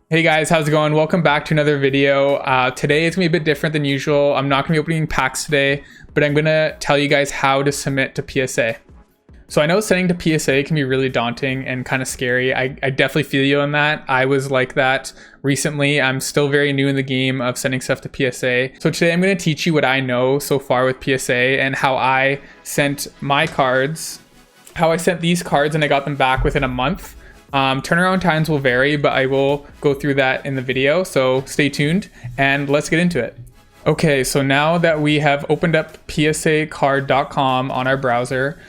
Hey guys, how's it going? Welcome back to another video. Today it's gonna be a bit different than usual. I'm not gonna be opening packs today, but I'm gonna tell you guys how to submit to PSA. So I know sending to PSA can be really daunting and kind of scary. I definitely feel you on that. I was like that recently. I'm still very new in the game of sending stuff to PSA. So today I'm gonna teach you what I know so far with PSA and how I sent my cards, how I sent these cards and I got them back within a month. Turnaround times will vary, but I will go through that in the video, so stay tuned and let's get into it. Okay, so now that we have opened up psacard.com on our browser,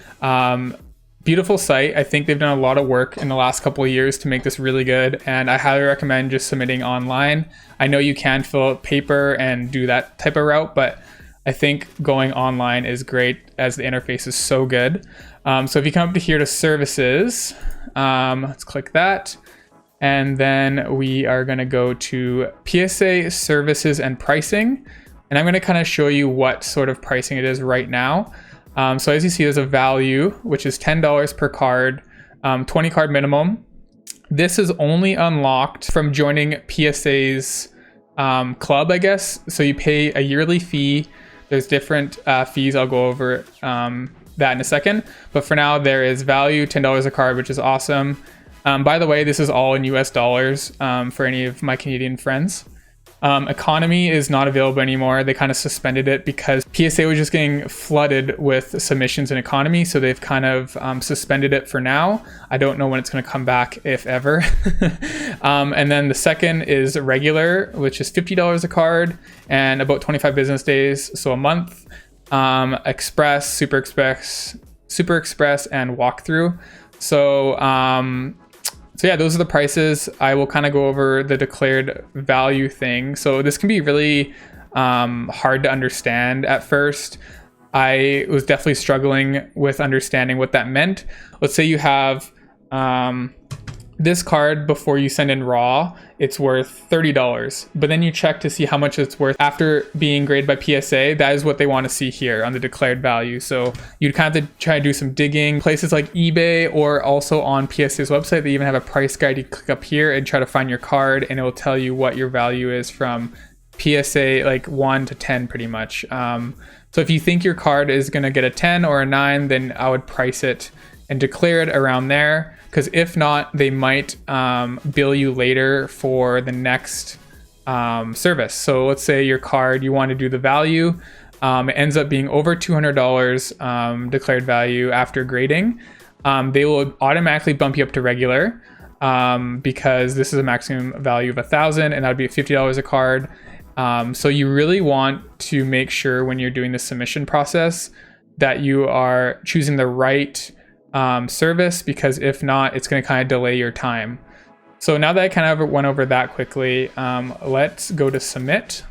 beautiful site. I think they've done a lot of work in the last couple of years to make this really good, and I highly recommend just submitting online. I know you can fill out paper and do that type of route, but I think going online is great as the interface is so good. So if you come up to here to services, let's click that. And then we are going to go to PSA services and pricing. And I'm going to kind of show you what sort of pricing it is right now. So as you see, there's a value, which is $10 per card, 20 card minimum. This is only unlocked from joining PSA's club, I guess. So you pay a yearly fee. There's different fees. I'll go over that in a second. But for now, there is value, $10 a card, which is awesome. By the way, this is all in US dollars for any of my Canadian friends. Economy is not available anymore. They kind of suspended it because PSA was just getting flooded with submissions in economy. So they've kind of suspended it for now. I don't know when it's going to come back, if ever. And then the second is regular, which is $50 a card and about 25 business days. So a month. Express, super express, and walkthrough. So yeah, those are the prices. I will kind of go over the declared value thing. So this can be really hard to understand at first. I was definitely struggling with understanding what that meant. Let's say you have this card before you send in raw, it's worth $30, but then you check to see how much it's worth after being graded by PSA. That is what they want to see here on the declared value. So you'd kind of have to try to do some digging. Places like eBay or also on PSA's website, they even have a price guide. You click up here and try to find your card and it will tell you what your value is from PSA, like 1 to 10 pretty much. So if you think your card is going to get a 10 or a 9, then I would price it and declare it around there. Because if not, they might bill you later for the next service. So let's say your card, you want to do the value. It ends up being over $200 declared value after grading. They will automatically bump you up to regular because this is a maximum value of $1,000 and that would be $50 a card. So you really want to make sure when you're doing the submission process that you are choosing the right service, because if not, it's going to kind of delay your time. So now that I kind of went over that quickly, let's go to submit.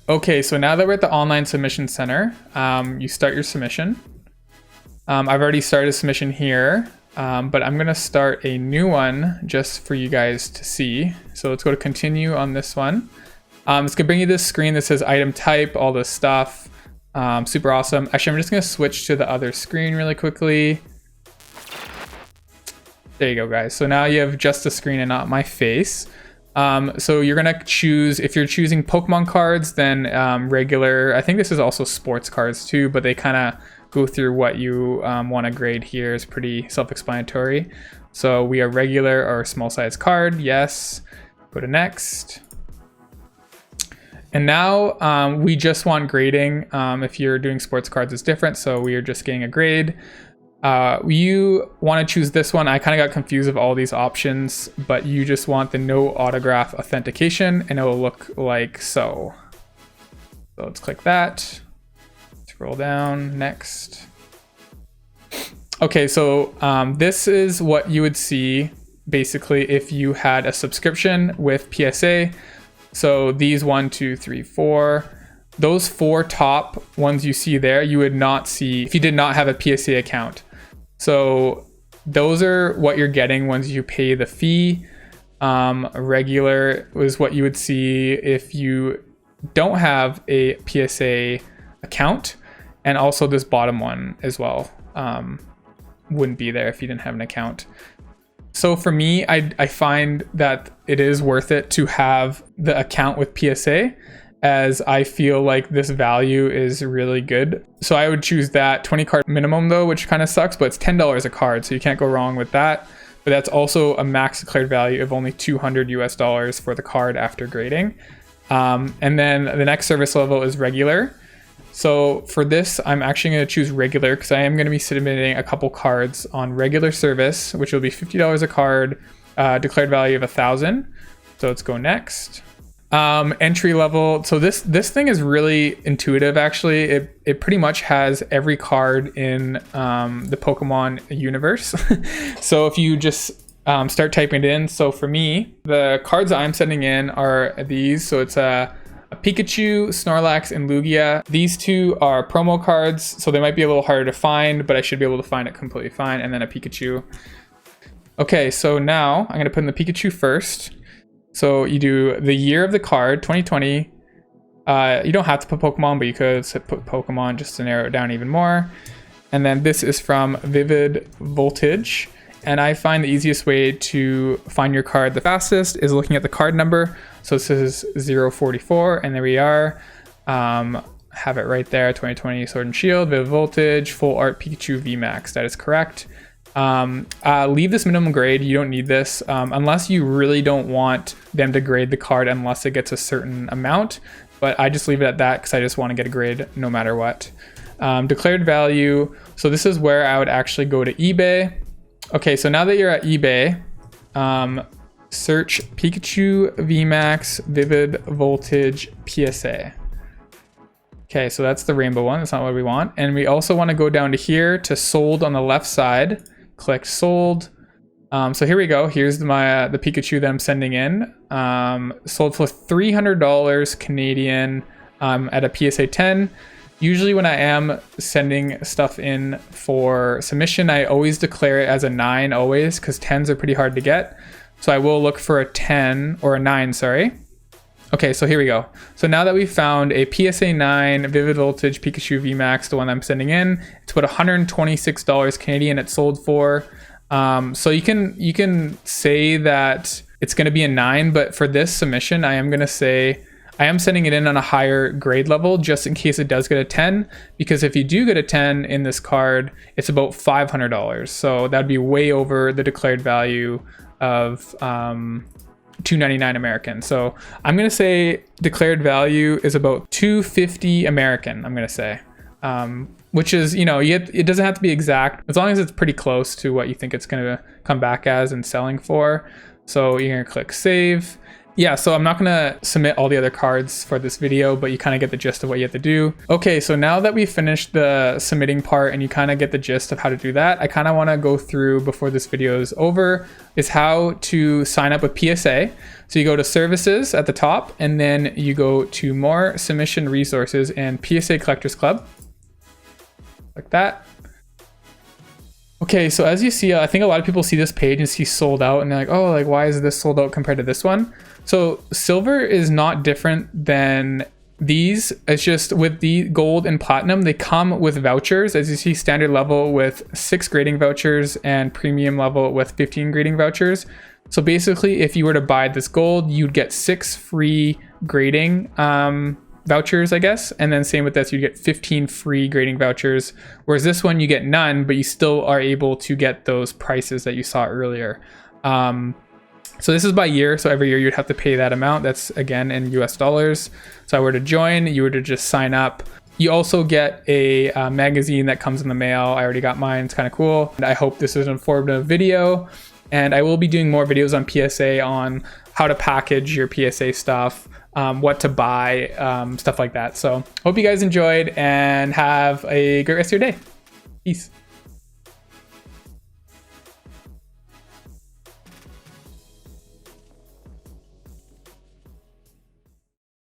Okay, so now that we're at the online submission center, you start your submission. I've already started a submission here, but I'm going to start a new one just for you guys to see. So let's go to continue on this one. It's going to bring you this screen that says item type, all this stuff. Super awesome. Actually, I'm just going to switch to the other screen really quickly. There you go, guys. So now you have just the screen and not my face. So you're going to choose, if you're choosing Pokemon cards, then regular. I think this is also sports cards too, but they kind of go through what you want to grade here. Is pretty self-explanatory. So we are regular or small size card. Yes. Go to next. And now we just want grading. If you're doing sports cards, it's different. So we are just getting a grade. You want to choose this one. I kind of got confused with all these options, but you just want the no autograph authentication and it will look like so. So let's click that, scroll down, next. Okay, so this is what you would see basically if you had a subscription with PSA. So these 1, 2, 3, 4, those 4 top ones you see there, you would not see if you did not have a PSA account. So those are what you're getting once you pay the fee. Regular was what you would see if you don't have a PSA account. And also this bottom one as well wouldn't be there if you didn't have an account. So for me, I find that it is worth it to have the account with PSA, as I feel like this value is really good. So I would choose that 20 card minimum though, which kind of sucks, but it's $10 a card, so you can't go wrong with that. But that's also a max declared value of only $200 US for the card after grading. And then the next service level is regular. So for this, I'm actually going to choose regular because I am going to be submitting a couple cards on regular service, which will be $50 a card, declared value of 1,000. So let's go next. Entry level. So this thing is really intuitive. Actually, it pretty much has every card in the Pokemon universe. So if you just start typing it in. So for me, the cards that I'm sending in are these. So it's a Pikachu, Snorlax, and Lugia. These two are promo cards, so they might be a little harder to find, but I should be able to find it completely fine. And then a Pikachu. Okay, so now I'm gonna put in the Pikachu first. So you do the year of the card, 2020. You don't have to put Pokemon, but you could put Pokemon just to narrow it down even more. And then this is from Vivid Voltage. And I find the easiest way to find your card the fastest is looking at the card number. So this is 044, and there we are. Have it right there, 2020 Sword and Shield, Vivid Voltage, Full Art Pikachu VMAX. That is correct. Leave this minimum grade. You don't need this unless you really don't want them to grade the card unless it gets a certain amount. But I just leave it at that because I just want to get a grade no matter what. Declared value. So this is where I would actually go to eBay. Okay, so now that you're at eBay, search Pikachu VMAX Vivid Voltage PSA. Okay, so that's the rainbow one. That's not what we want. And we also want to go down to here to sold on the left side. Click sold. So here we go. Here's the Pikachu that I'm sending in. Sold for $300 Canadian at a PSA 10. Usually when I am sending stuff in for submission, I always declare it as a 9 always, because 10s are pretty hard to get. So I will look for a 10 or a 9, sorry. Okay, so here we go. So now that we've found a PSA 9 Vivid Voltage Pikachu VMAX, the one I'm sending in, it's about $126 Canadian it's sold for. So you can say that it's going to be a 9, but for this submission, I am going to say I am sending it in on a higher grade level just in case it does get a 10, because if you do get a 10 in this card, it's about $500. So that'd be way over the declared value of $299 American. So I'm going to say declared value is about $250 American, I'm going to say. Which is, you know, it doesn't have to be exact as long as it's pretty close to what you think it's going to come back as and selling for. So you're going to click save. Yeah, so I'm not going to submit all the other cards for this video, but you kind of get the gist of what you have to do. Okay, so now that we've finished the submitting part and you kind of get the gist of how to do that, I kind of want to go through before this video is over is how to sign up with PSA. So you go to services at the top and then you go to more submission resources and PSA Collectors Club. Like that. Okay, so as you see, I think a lot of people see this page and see sold out and they're like, oh, like why is this sold out compared to this one? So silver is not different than these. It's just with the gold and platinum, they come with vouchers. As you see, standard level with 6 grading vouchers and premium level with 15 grading vouchers. So basically, if you were to buy this gold, you'd get 6 free grading vouchers, I guess. And then same with this, you get 15 free grading vouchers. Whereas this one, you get none, but you still are able to get those prices that you saw earlier. So this is by year. So every year you'd have to pay that amount. That's again in US dollars. So I were to join, you were to just sign up. You also get a magazine that comes in the mail. I already got mine. It's kind of cool. And I hope this is an informative video. And I will be doing more videos on PSA on how to package your PSA stuff, what to buy, stuff like that. So hope you guys enjoyed and have a great rest of your day. Peace.